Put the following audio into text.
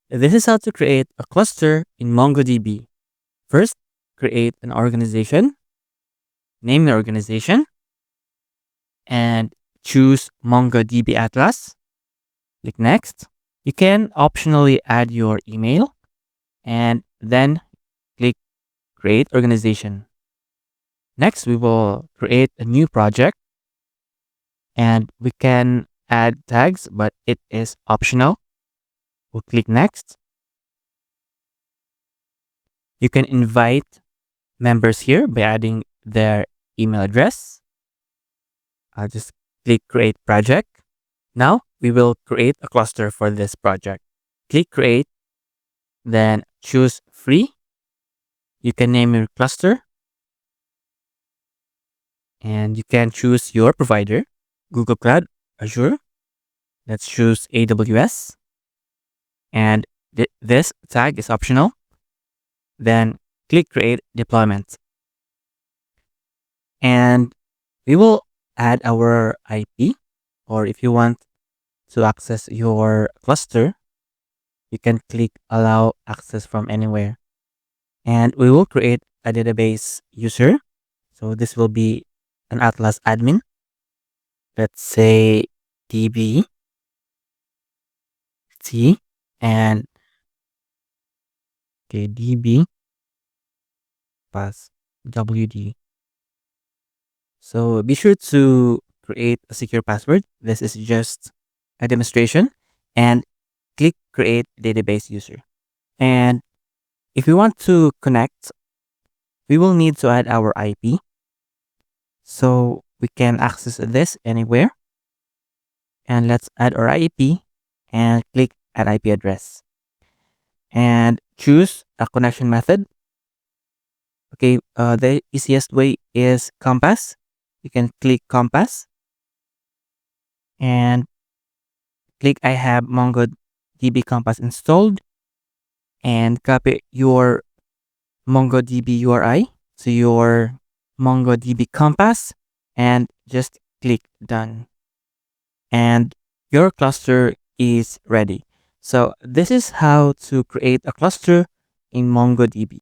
This is how to create a cluster in MongoDB. First, create an organization, name the organization, and choose MongoDB Atlas. Click Next. You can optionally add your email and then click Create Organization. Next, we will create a new project and we can add tags, but it is optional. We'll click Next. You can invite members here by adding their email address. I'll just click Create Project. Now we will create a cluster for this project. Click Create, then choose Free. You can name your cluster and you can choose your provider, Google Cloud, Azure. Let's choose AWS. And this tag is optional. Then click Create Deployment. And we will add our IP, or if you want to access your cluster, you can click Allow Access from Anywhere. And we will create a database user. So this will be an Atlas admin. Let's say DB T and DB pass WD. So be sure to create a secure password. This is just a demonstration, and click Create Database User. And if we want to connect, we will need to add our IP. So we can access this anywhere. And let's add our IP and click Add IP address. And choose a connection method. Okay, the easiest way is Compass. You can click Compass and click I have MongoDB Compass installed and copy your MongoDB URI to your MongoDB Compass and just click Done. And your cluster is ready. So this is how to create a cluster in MongoDB.